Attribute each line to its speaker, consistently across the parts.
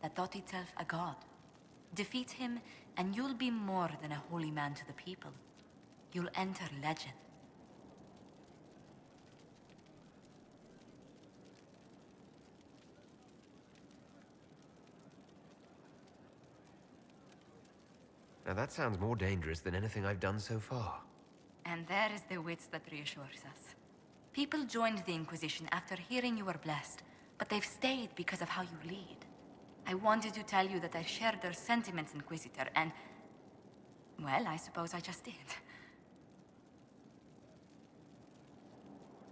Speaker 1: that thought itself a god. Defeat him, and you'll be more than a holy man to the people. You'll enter legend.
Speaker 2: Now that sounds more dangerous than anything I've done so far.
Speaker 1: And there is the wits that reassures us. People joined the Inquisition after hearing you were blessed, but they've stayed because of how you lead. I wanted to tell you that I shared their sentiments, Inquisitor, and... well, I suppose I just did.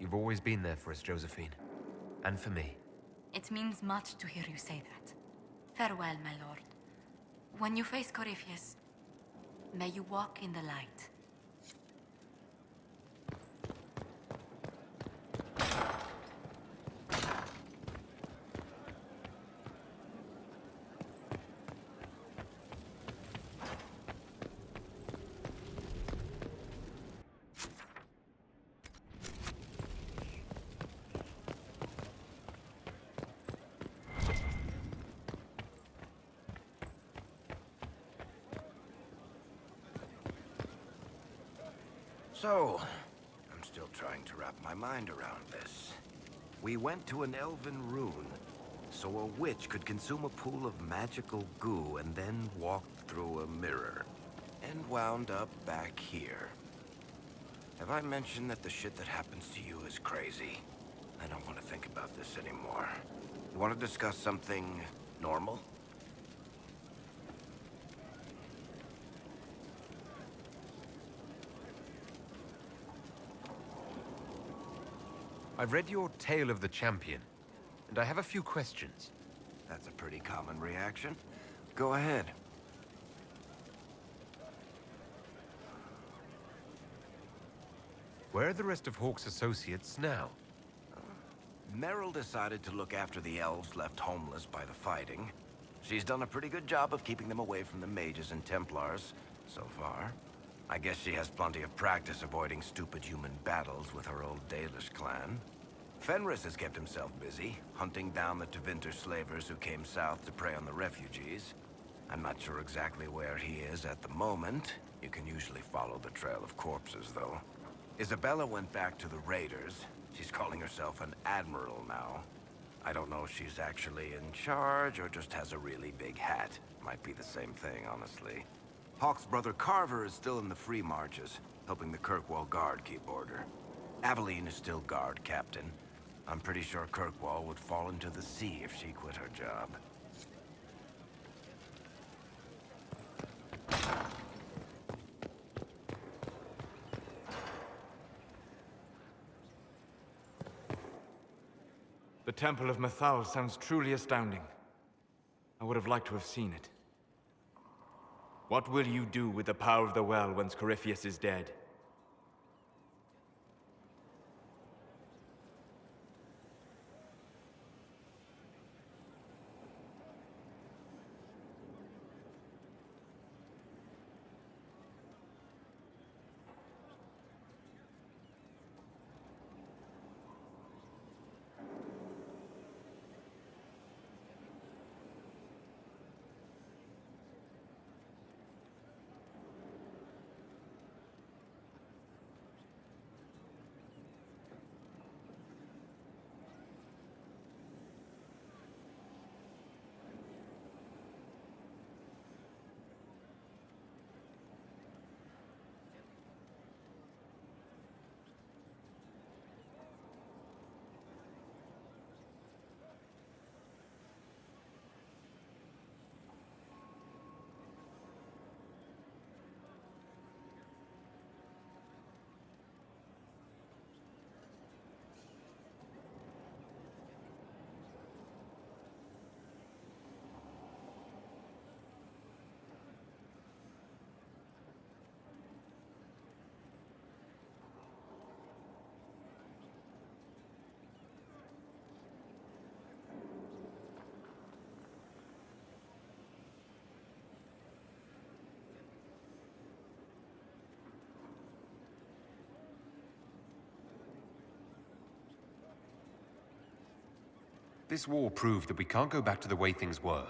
Speaker 2: You've always been there for us, Josephine. And for me.
Speaker 1: It means much to hear you say that. Farewell, my lord. When you face Corypheus, may you walk in the light.
Speaker 3: So, I'm still trying to wrap my mind around this. We went to an elven rune, so a witch could consume a pool of magical goo and then walked through a mirror, and wound up back here. Have I mentioned that the shit that happens to you is crazy? I don't want to think about this anymore. You want to discuss something normal?
Speaker 2: I've read your Tale of the Champion, and I have a few questions.
Speaker 3: That's a pretty common reaction. Go ahead.
Speaker 2: Where are the rest of Hawke's associates now?
Speaker 3: Meryl decided to look after the elves left homeless by the fighting. She's done a pretty good job of keeping them away from the mages and Templars, so far. I guess she has plenty of practice avoiding stupid human battles with her old Dalish clan. Fenris has kept himself busy, hunting down the Tevinter slavers who came south to prey on the refugees. I'm not sure exactly where he is at the moment. You can usually follow the trail of corpses, though. Isabella went back to the raiders. She's calling herself an admiral now. I don't know if she's actually in charge or just has a really big hat. Might be the same thing, honestly. Hawke's brother Carver is still in the Free Marches, helping the Kirkwall Guard keep order. Aveline is still guard captain. I'm pretty sure Kirkwall would fall into the sea if she quit her job.
Speaker 4: The Temple of Mythal sounds truly astounding. I would have liked to have seen it. What will you do with the power of the well once Corypheus is dead?
Speaker 2: This war proved that we can't go back to the way things were.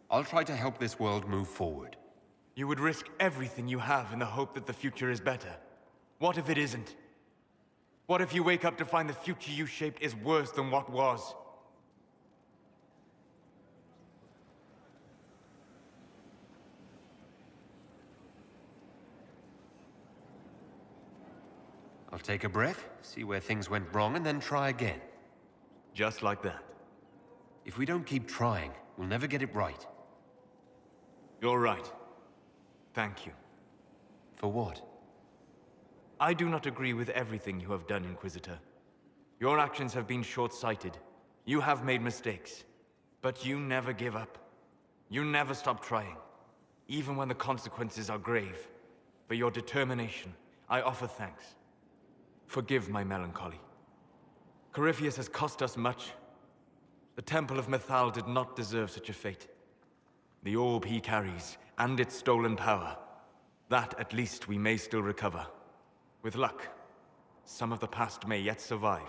Speaker 2: I'll try to help this world move forward.
Speaker 4: You would risk everything you have in the hope that the future is better. What if it isn't? What if you wake up to find the future you shaped is worse than what was?
Speaker 2: I'll take a breath, see where things went wrong, and then try again.
Speaker 4: Just like that.
Speaker 2: If we don't keep trying, we'll never get it right.
Speaker 4: You're right. Thank you.
Speaker 2: For what?
Speaker 4: I do not agree with everything you have done, Inquisitor. Your actions have been short-sighted. You have made mistakes. But you never give up. You never stop trying. Even when the consequences are grave. For your determination, I offer thanks. Forgive my melancholy. Corypheus has cost us much. The Temple of Mythal did not deserve such a fate. The orb he carries, and its stolen power, that at least we may still recover. With luck, some of the past may yet survive.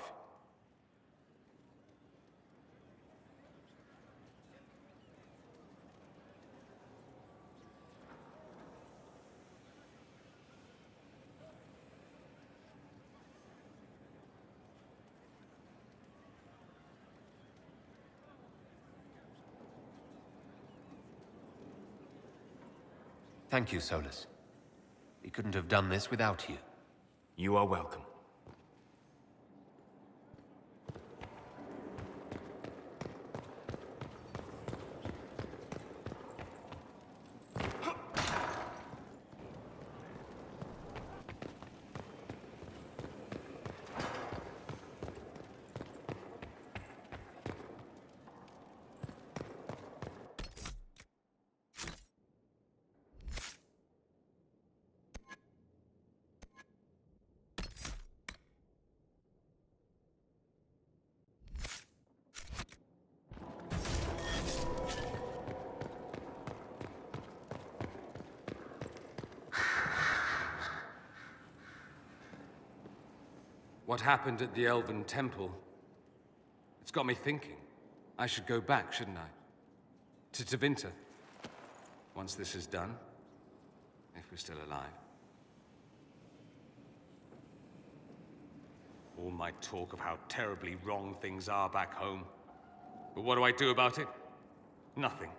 Speaker 2: Thank you, Solus. We couldn't have done this without you.
Speaker 4: You are welcome.
Speaker 5: What happened at the Elven Temple? It's got me thinking. I should go back, shouldn't I? To Tevinter. Once this is done. If we're still alive. All my talk of how terribly wrong things are back home. But what do I do about it? Nothing.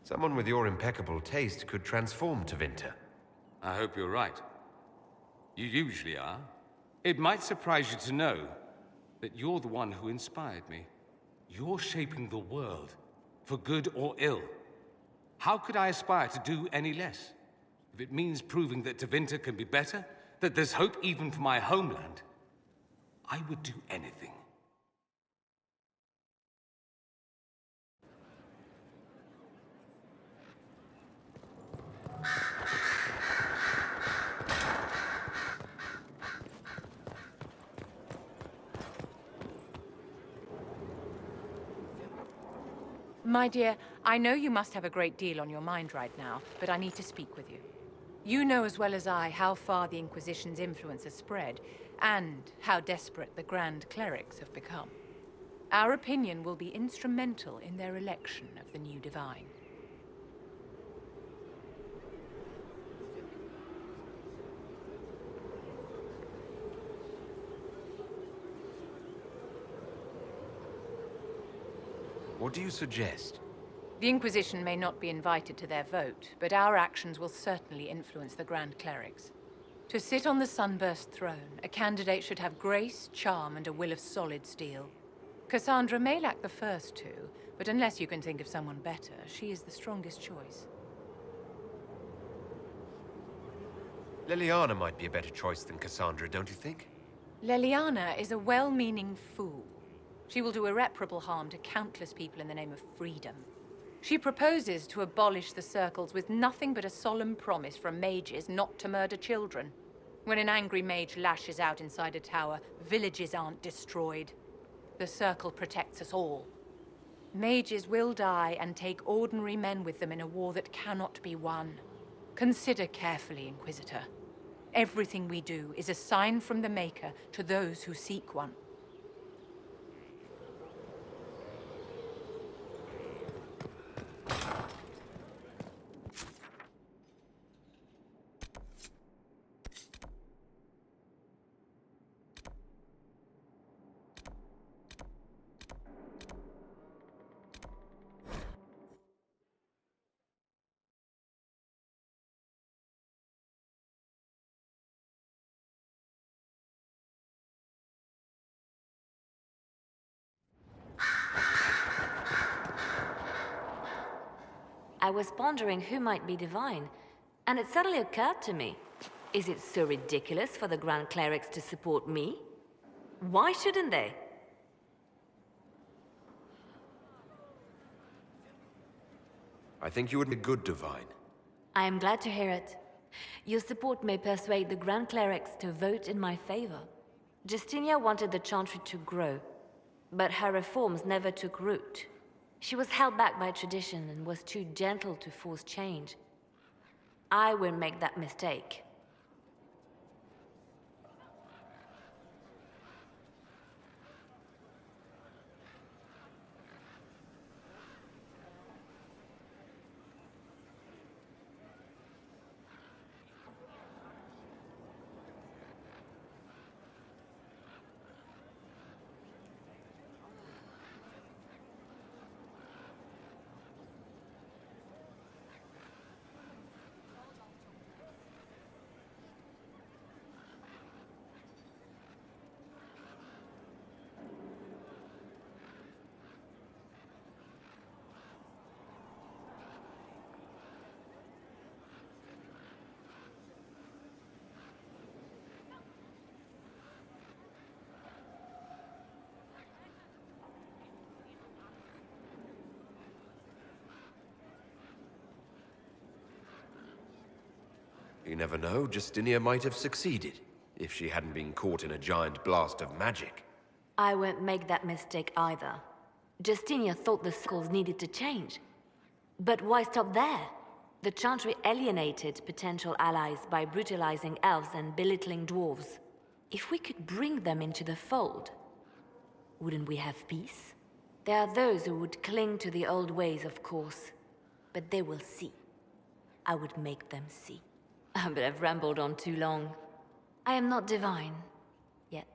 Speaker 2: Someone with your impeccable taste could transform Tevinter.
Speaker 5: I hope you're right. You usually are. It might surprise you to know that you're the one who inspired me. You're shaping the world, for good or ill. How could I aspire to do any less? If it means proving that Tevinter can be better, that there's hope even for my homeland, I would do anything.
Speaker 6: My dear, I know you must have a great deal on your mind right now, but I need to speak with you. You know as well as I how far the Inquisition's influence has spread, and how desperate the Grand Clerics have become. Our opinion will be instrumental in their election of the new Divine.
Speaker 2: What do you suggest?
Speaker 6: The Inquisition may not be invited to their vote, but our actions will certainly influence the Grand Clerics. To sit on the Sunburst throne, a candidate should have grace, charm, and a will of solid steel. Cassandra may lack the first two, but unless you can think of someone better, she is the strongest choice.
Speaker 2: Liliana might be a better choice than Cassandra, don't you think?
Speaker 6: Leliana is a well-meaning fool. She will do irreparable harm to countless people in the name of freedom. She proposes to abolish the circles with nothing but a solemn promise from mages not to murder children. When an angry mage lashes out inside a tower, villages aren't destroyed. The circle protects us all. Mages will die and take ordinary men with them in a war that cannot be won. Consider carefully, Inquisitor. Everything we do is a sign from the Maker to those who seek one.
Speaker 1: I was pondering who might be divine, and it suddenly occurred to me. Is it so ridiculous for the Grand Clerics to support me? Why shouldn't they?
Speaker 2: I think you would be good divine.
Speaker 1: I am glad to hear it. Your support may persuade the Grand Clerics to vote in my favor. Justinia wanted the Chantry to grow, but her reforms never took root. She was held back by tradition and was too gentle to force change. I won't make that mistake.
Speaker 2: You never know, Justinia might have succeeded, if she hadn't been caught in a giant blast of magic.
Speaker 1: I won't make that mistake either. Justinia thought the circles needed to change. But why stop there? The Chantry alienated potential allies by brutalizing elves and belittling dwarves. If we could bring them into the fold, wouldn't we have peace? There are those who would cling to the old ways, of course. But they will see. I would make them see. But I've rambled on too long. I am not divine. Yet.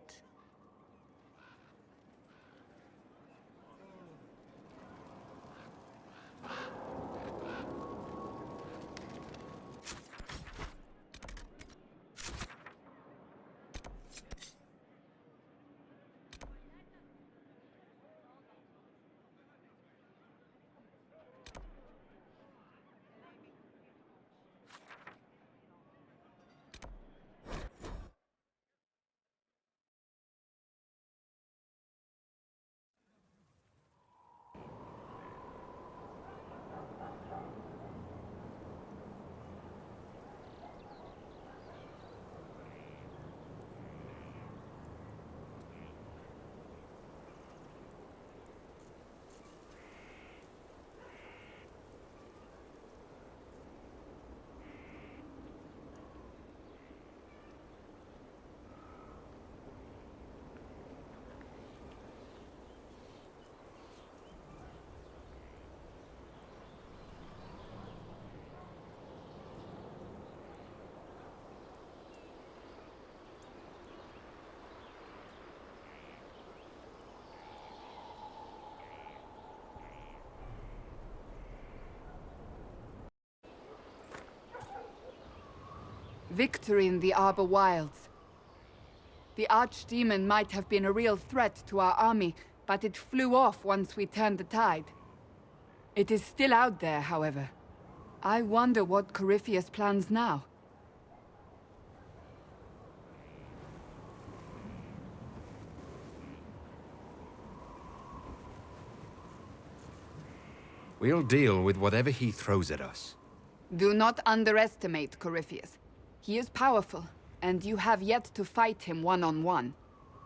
Speaker 7: Victory in the Arbor Wilds. The Archdemon might have been a real threat to our army, but it flew off once we turned the tide. It is still out there, however. I wonder what Corypheus plans now.
Speaker 2: We'll deal with whatever he throws at us.
Speaker 7: Do not underestimate Corypheus. He is powerful, and you have yet to fight him one-on-one.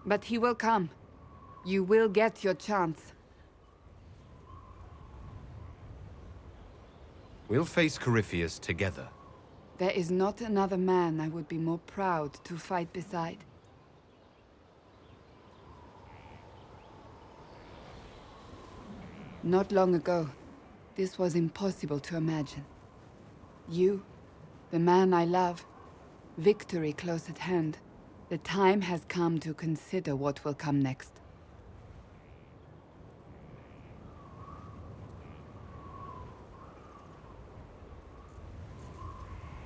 Speaker 7: But he will come. You will get your chance.
Speaker 2: We'll face Corypheus together.
Speaker 7: There is not another man I would be more proud to fight beside. Not long ago, this was impossible to imagine. You, the man I love, victory close at hand. The time has come to consider what will come next.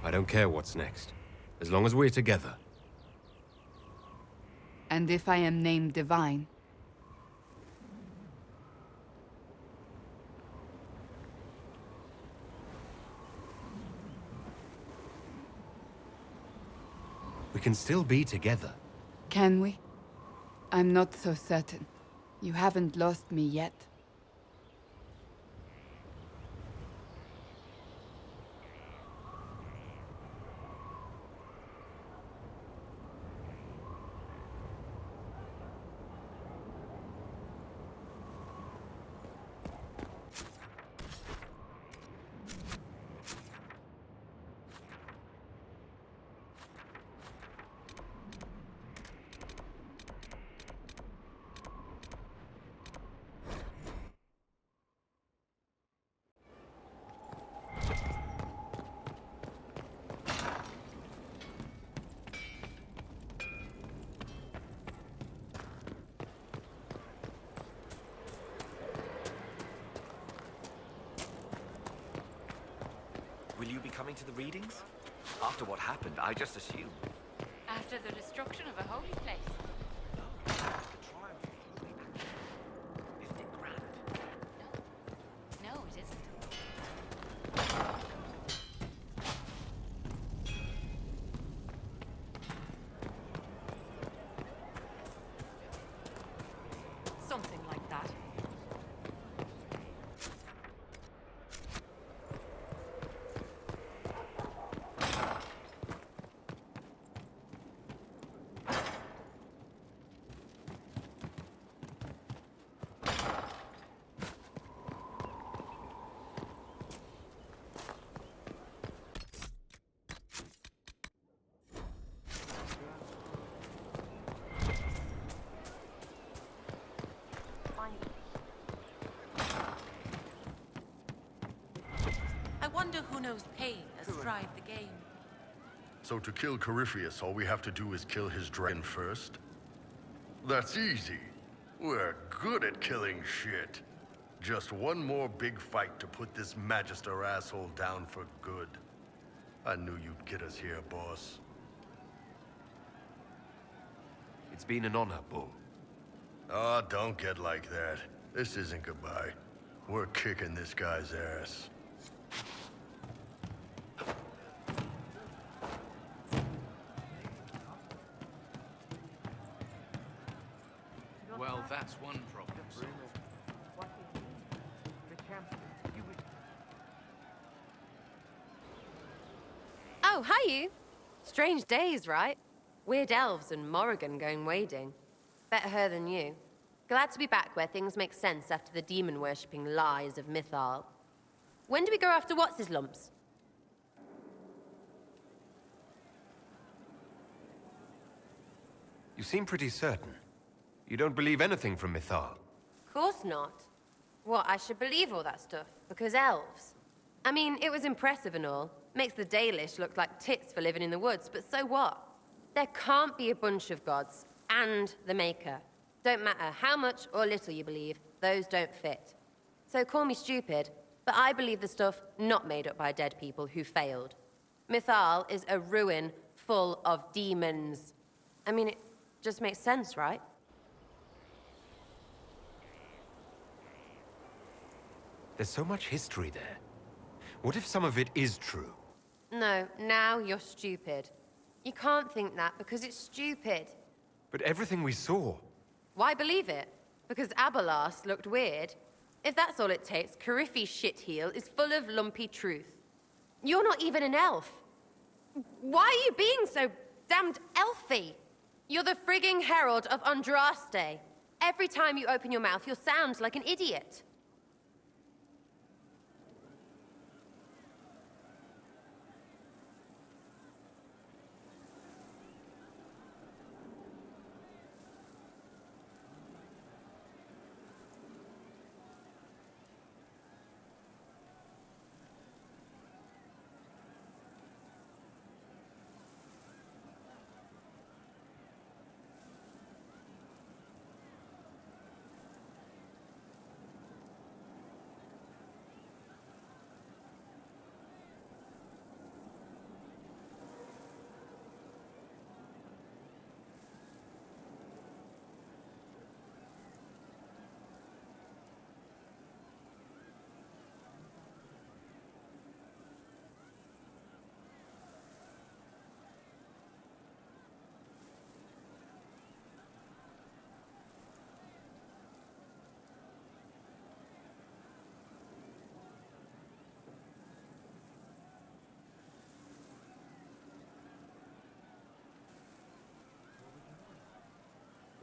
Speaker 2: I don't care what's next, as long as we're together.
Speaker 7: And if I am named divine,
Speaker 2: we can still be together.
Speaker 7: can we? I'm not so certain. You haven't lost me yet.
Speaker 8: Will you be coming to the readings? After what happened, I just assumed.
Speaker 1: After the destruction of a holy place.
Speaker 8: The triumph of holy action. Isn't it grand?
Speaker 1: No, it isn't. Something like that.
Speaker 9: I wonder who knows pain astride the game.
Speaker 10: So to kill Corypheus, all we have to do is kill his dragon first? That's easy. We're good at killing shit. Just one more big fight to put this Magister asshole down for good. I knew you'd get us here, boss.
Speaker 2: It's been an honor, Bull.
Speaker 10: Oh, don't get like that. This isn't goodbye. We're kicking this guy's ass.
Speaker 5: Well, that's one problem solved.
Speaker 11: Oh, hi you. Strange days, right? Weird elves and Morrigan going wading. Better her than you. Glad to be back where things make sense after the demon-worshipping lies of Mythal. When do we go after What's-His-Lumps?
Speaker 2: You seem pretty certain. You don't believe anything from Mythal.
Speaker 11: Course not. What, I should believe all that stuff? Because elves? I mean, it was impressive and all. Makes the Dalish look like tits for living in the woods, but so what? There can't be a bunch of gods, and the Maker. Don't matter how much or little you believe, those don't fit. So call me stupid, but I believe the stuff not made up by dead people who failed. Mythal is a ruin full of demons. I mean, it just makes sense, right?
Speaker 2: There's so much history there. What if some of it is true?
Speaker 11: No, now you're stupid. You can't think that because it's stupid.
Speaker 2: But everything we saw...
Speaker 11: Why believe it? Because Abelas looked weird? If that's all it takes, Cariffi's shitheel is full of lumpy truth. You're not even an elf. Why are you being so damned elfy? You're the frigging herald of Andraste. Every time you open your mouth, you'll sound like an idiot.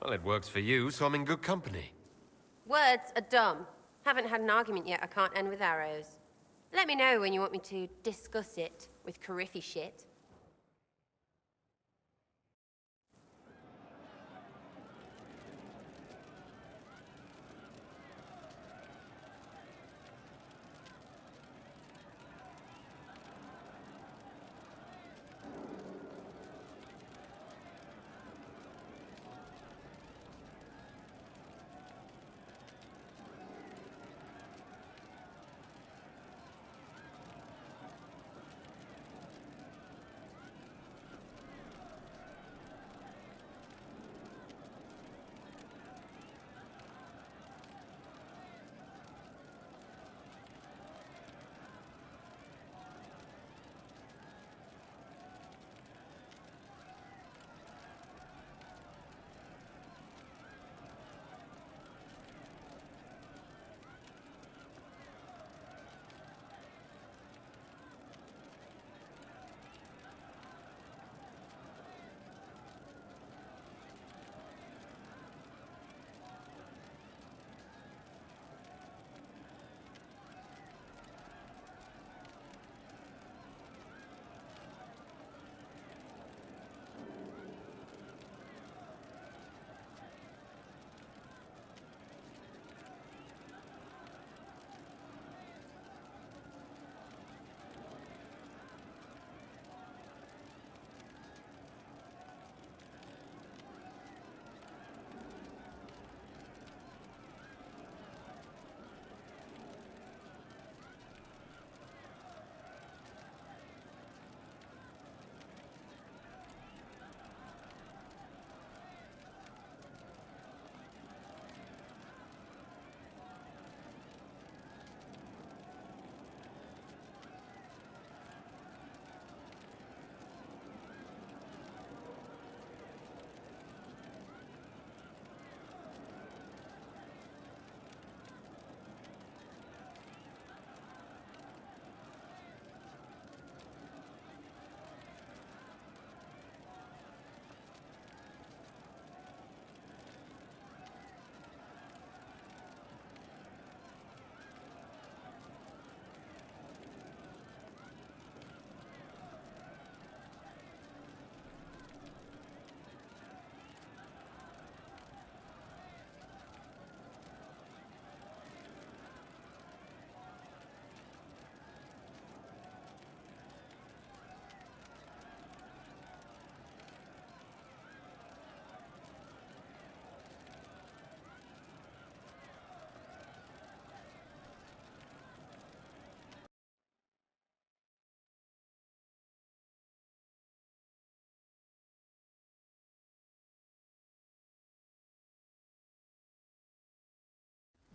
Speaker 2: Well, it works for you, so I'm in good company.
Speaker 11: Words are dumb. Haven't had an argument yet I can't end with arrows. Let me know when you want me to discuss it with Cariffi shit.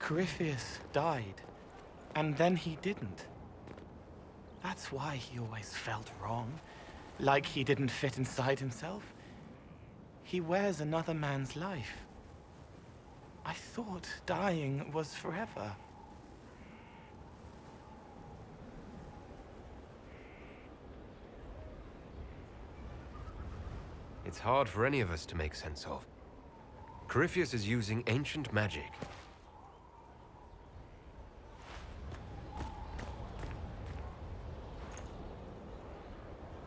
Speaker 12: Corypheus died, and then he didn't. That's why he always felt wrong, like he didn't fit inside himself. He wears another man's life. I thought dying was forever.
Speaker 2: It's hard for any of us to make sense of. Corypheus is using ancient magic.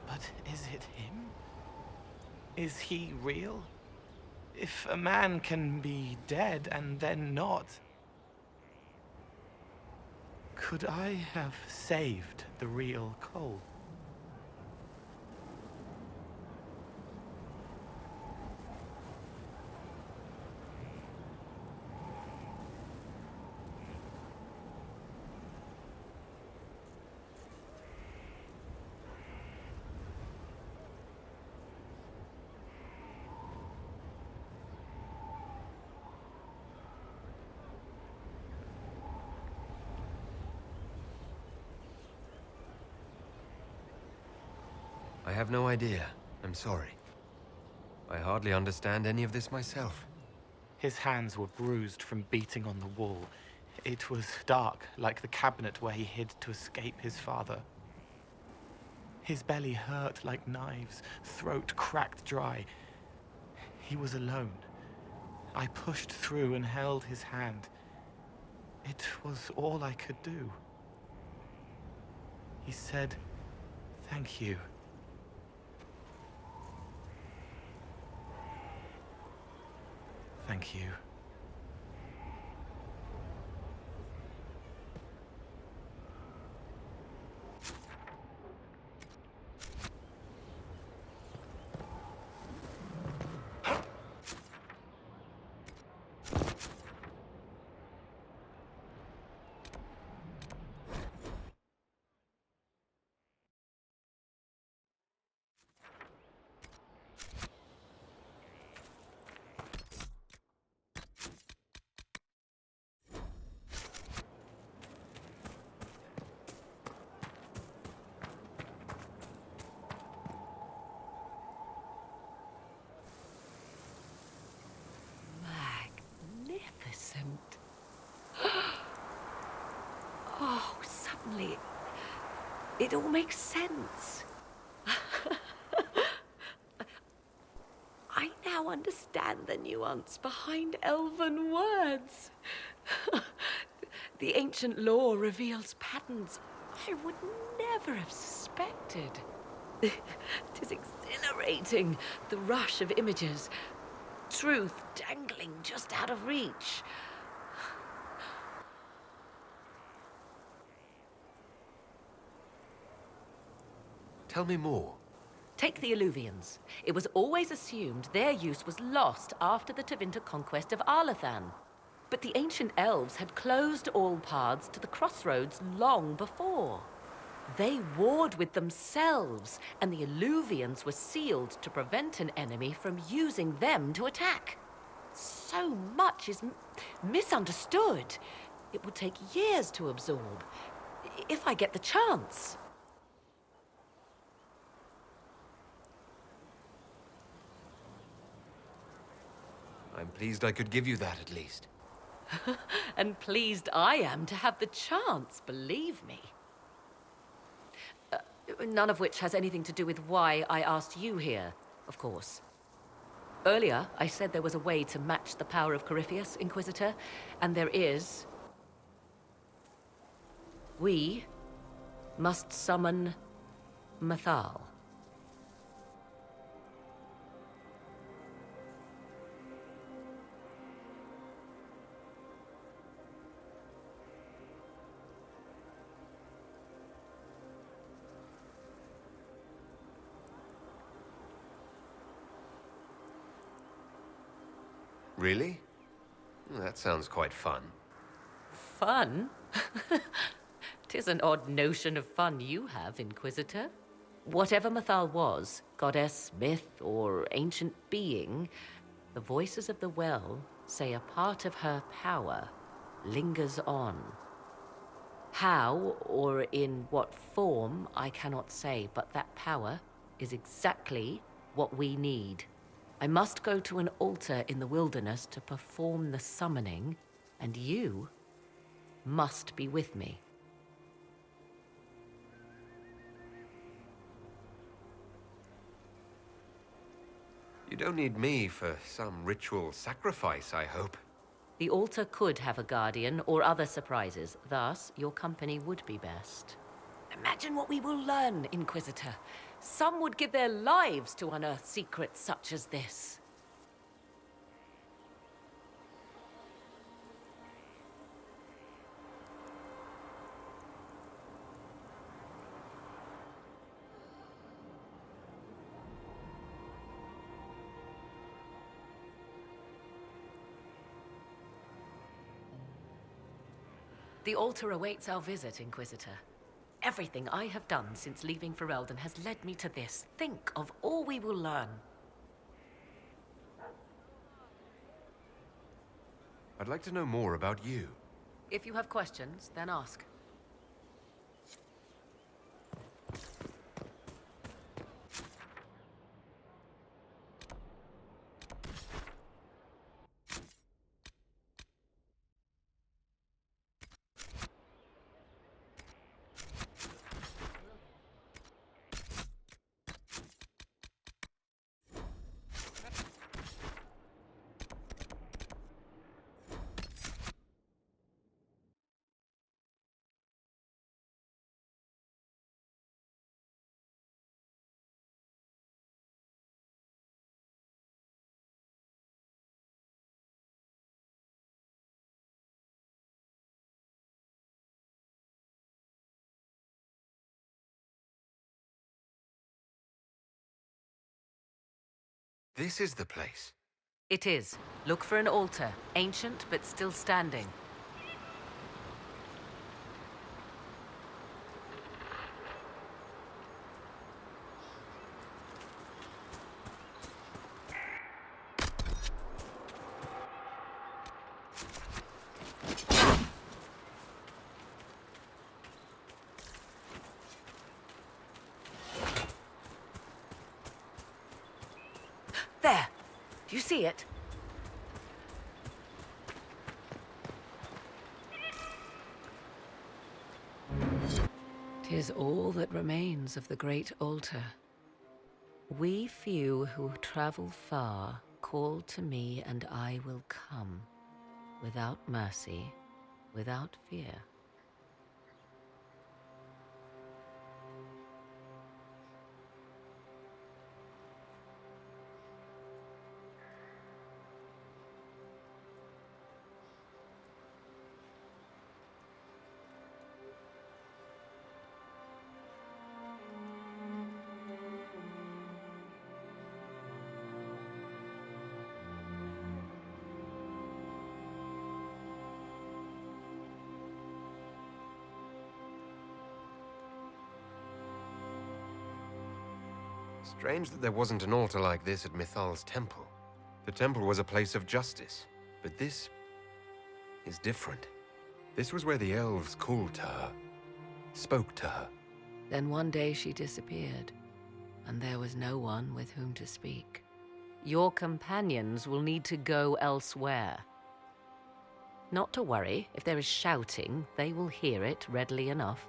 Speaker 12: But is it him? Is he real? If a man can be dead and then not, could I have saved the real Cole?
Speaker 2: I have no idea. I'm sorry. I hardly understand any of this myself.
Speaker 12: His hands were bruised from beating on the wall. It was dark, like the cabinet where he hid to escape his father. His belly hurt like knives, throat cracked dry. He was alone. I pushed through and held his hand. It was all I could do. He said, "Thank you." Thank you.
Speaker 13: Magnificent. Oh, suddenly, it all makes sense. I now understand the nuance behind elven words. The ancient lore reveals patterns I would never have suspected. It is exhilarating, the rush of images, truth dangling just out of reach.
Speaker 2: Tell me more.
Speaker 13: Take the Alluvians. It was always assumed their use was lost after the Tevinter conquest of Arlathan. But the ancient elves had closed all paths to the crossroads long before. They warred with themselves, and the Alluvians were sealed to prevent an enemy from using them to attack. So much is misunderstood. It would take years to absorb, if I get the chance.
Speaker 2: I'm pleased I could give you that at least.
Speaker 13: And pleased I am to have the chance, believe me. None of which has anything to do with why I asked you here, of course. Earlier, I said there was a way to match the power of Corypheus, Inquisitor, and there is. We must summon Mathal.
Speaker 2: Really? That sounds quite fun.
Speaker 13: Fun? 'Tis an odd notion of fun you have, Inquisitor. Whatever Mathal was, goddess, myth, or ancient being, the voices of the well say a part of her power lingers on. How, or in what form, I cannot say, but that power is exactly what we need. I must go to an altar in the wilderness to perform the summoning, and you must be with me.
Speaker 2: don't need me for some ritual sacrifice, I hope.
Speaker 13: The altar could have a guardian or other surprises. Thus, your company would be best. Imagine what we will learn, Inquisitor. Some would give their lives to unearth secrets such as this. The altar awaits our visit, Inquisitor. Everything I have done since leaving Ferelden has led me to this. Think of all we will learn.
Speaker 2: I'd like to know more about you.
Speaker 13: If you have questions, then ask.
Speaker 2: This is the place.
Speaker 13: It is. Look for an altar, ancient but still standing. There! Do you see it? 'Tis all that remains of the great altar. We few who travel far call to me and I will come, without mercy, without fear.
Speaker 2: Strange that there wasn't an altar like this at Mithal's temple. The temple was a place of justice, but this is different. This was where the elves called to her, spoke to her.
Speaker 13: Then one day she disappeared, and there was no one with whom to speak. Your companions will need to go elsewhere. Not to worry, if there is shouting, they will hear it readily enough.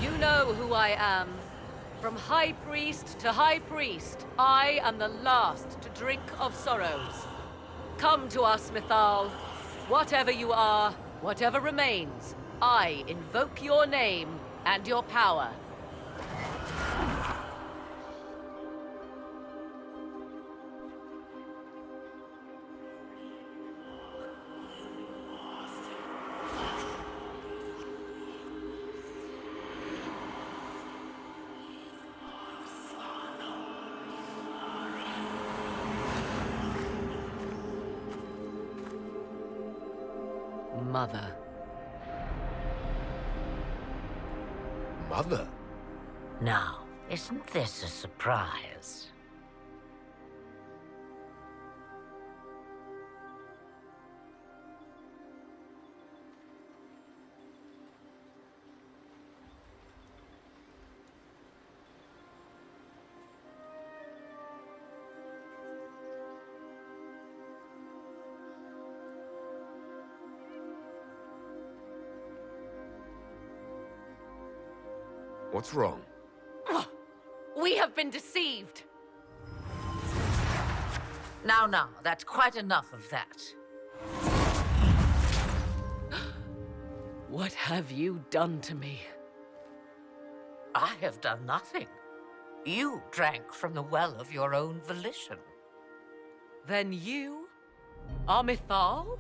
Speaker 13: You know who I am. From High Priest to High Priest, I am the last to drink of sorrows. Come to us, Mithal. Whatever you are, whatever remains, I invoke your name and your power. Mother.
Speaker 2: Mother?
Speaker 14: Now, isn't this a surprise?
Speaker 2: What's wrong?
Speaker 13: We have been deceived.
Speaker 14: Now, that's quite enough of that.
Speaker 13: What have you done to me?
Speaker 14: I have done nothing. You drank from the well of your own volition.
Speaker 13: Then you are Mythal?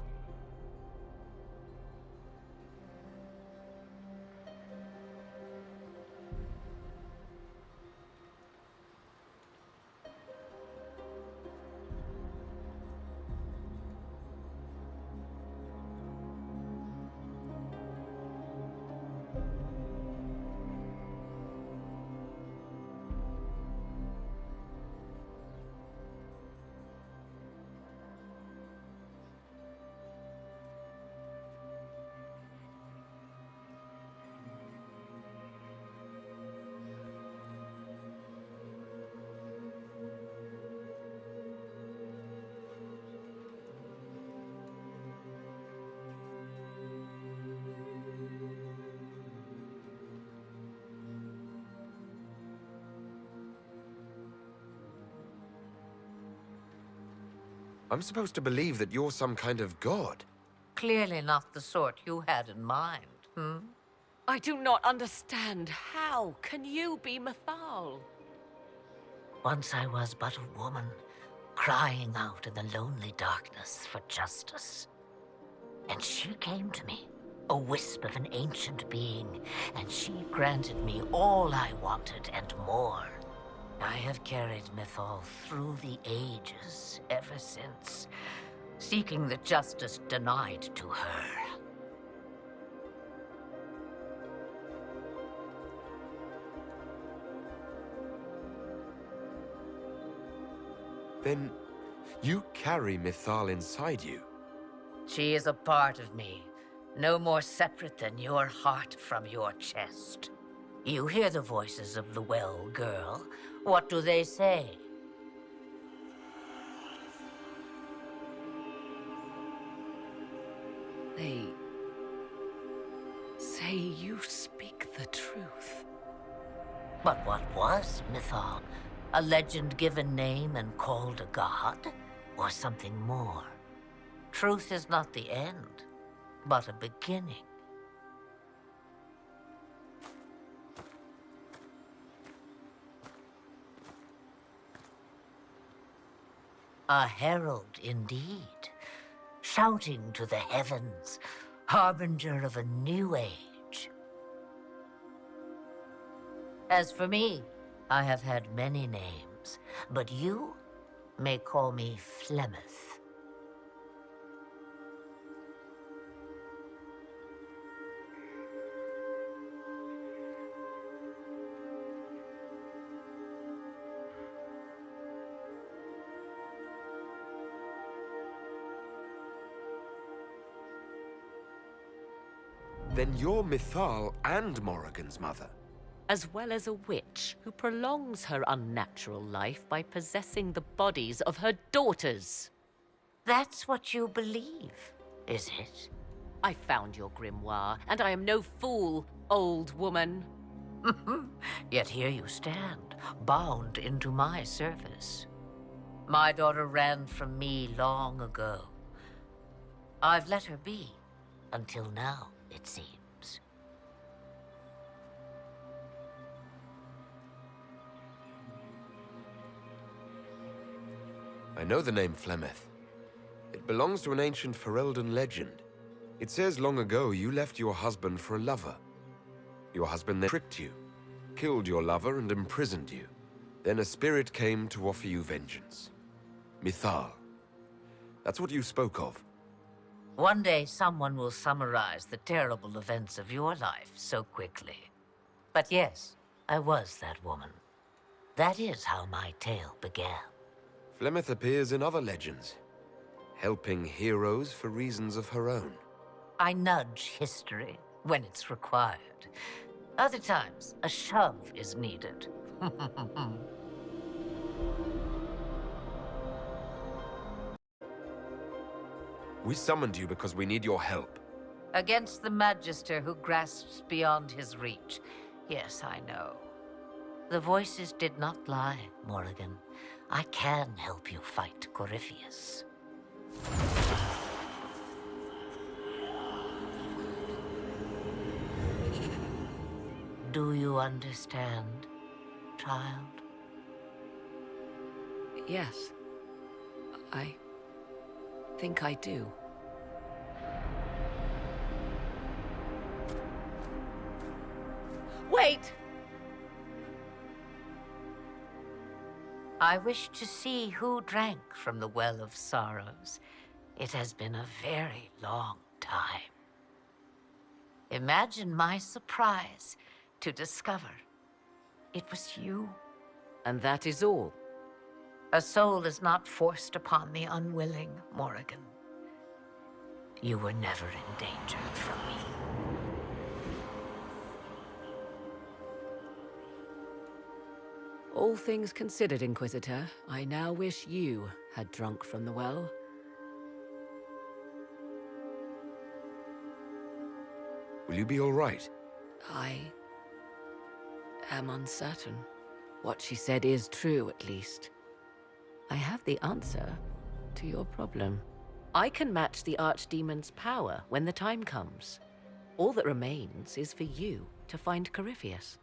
Speaker 2: I'm supposed to believe that you're some kind of god.
Speaker 14: Clearly not the sort you had in mind,
Speaker 13: I do not understand. How can you be Mythal?
Speaker 14: Once I was but a woman, crying out in the lonely darkness for justice. And she came to me, a wisp of an ancient being, and she granted me all I wanted and more. I have carried Mythal through the ages ever since, seeking the justice denied to her.
Speaker 2: Then you carry Mythal inside you.
Speaker 14: She is a part of me, no more separate than your heart from your chest. You hear the voices of the well, girl. What do they say?
Speaker 13: They say you speak the truth.
Speaker 14: But what was Mythal? A legend given name and called a god? Or something more? Truth is not the end, but a beginning. A herald indeed, shouting to the heavens, harbinger of a new age. As for me, I have had many names, but you may call me Flemeth.
Speaker 2: Then you're Mythal and Morrigan's mother.
Speaker 13: As well as a witch who prolongs her unnatural life by possessing the bodies of her daughters.
Speaker 14: That's what you believe, is it?
Speaker 13: I found your grimoire, and I am no fool, old woman.
Speaker 14: Yet here you stand, bound into my service. My daughter ran from me long ago. I've let her be, until now, it seems.
Speaker 2: I know the name Flemeth. It belongs to an ancient Ferelden legend. It says long ago you left your husband for a lover. Your husband then tricked you, killed your lover and imprisoned you. Then a spirit came to offer you vengeance. Mythal. That's what you spoke of.
Speaker 14: One day someone will summarize the terrible events of your life so quickly. But yes, I was that woman. That is how my tale began.
Speaker 2: Flemeth appears in other legends, helping heroes for reasons of her own.
Speaker 14: I nudge history when it's required. Other times, a shove is needed.
Speaker 2: We summoned you because we need your help.
Speaker 14: Against the Magister who grasps beyond his reach. Yes, I know. The voices did not lie, Morrigan. I can help you fight Corypheus. Do you understand, child?
Speaker 13: Yes. I think I do. Wait!
Speaker 14: I wish to see who drank from the Well of Sorrows. It has been a very long time. Imagine my surprise to discover it was you.
Speaker 13: And that is all?
Speaker 14: A soul is not forced upon the unwilling, Morrigan. You were never in danger from me.
Speaker 13: All things considered, Inquisitor, I now wish you had drunk from the well.
Speaker 2: Will you be all right?
Speaker 13: I am uncertain. What she said is true, at least. I have the answer to your problem. I can match the Archdemon's power when the time comes. All that remains is for you to find Corypheus.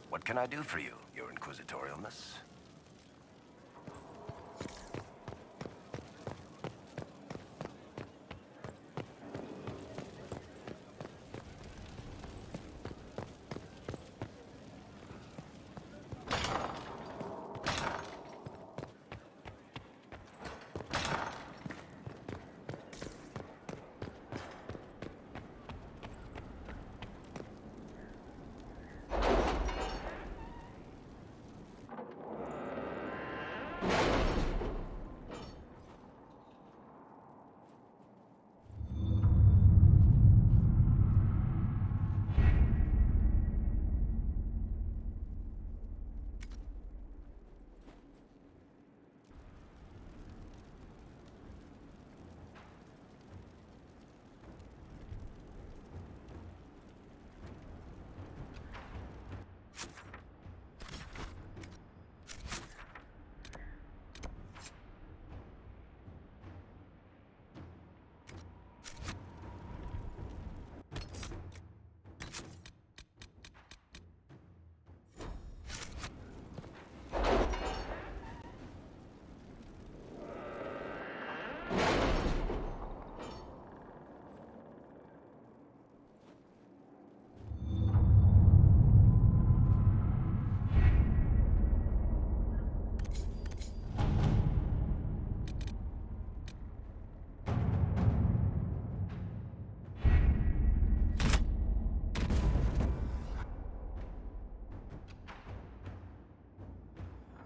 Speaker 3: What can I do for you, Your Inquisitorialness?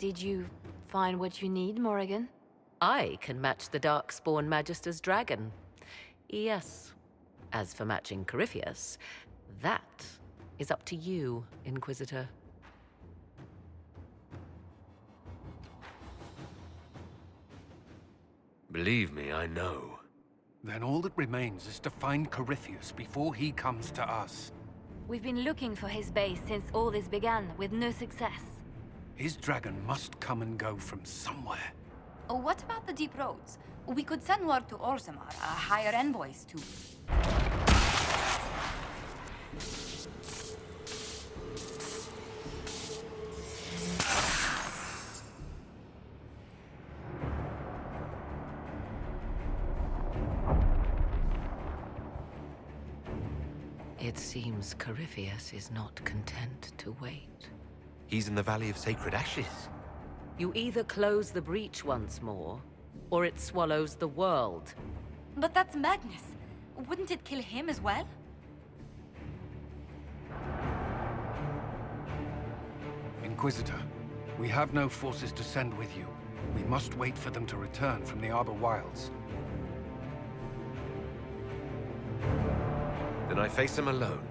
Speaker 15: Did you find what you need, Morrigan?
Speaker 13: I can match the Darkspawn Magister's dragon. Yes. As for matching Corypheus, that is up to you, Inquisitor.
Speaker 2: Believe me, I know.
Speaker 16: Then all that remains is to find Corypheus before he comes to us.
Speaker 15: We've been looking for his base since all this began, with no success.
Speaker 16: His dragon must come and go from somewhere.
Speaker 1: Oh, what about the deep roads? We could send word to Orzammar, hire envoys to...
Speaker 13: It seems Corypheus is not content to wait.
Speaker 2: He's in the Valley of Sacred Ashes.
Speaker 13: You either close the breach once more, or it swallows the world.
Speaker 1: But that's Magnus. Wouldn't it kill him as well?
Speaker 16: Inquisitor, we have no forces to send with you. We must wait for them to return from the Arbor Wilds.
Speaker 2: Then I face him alone.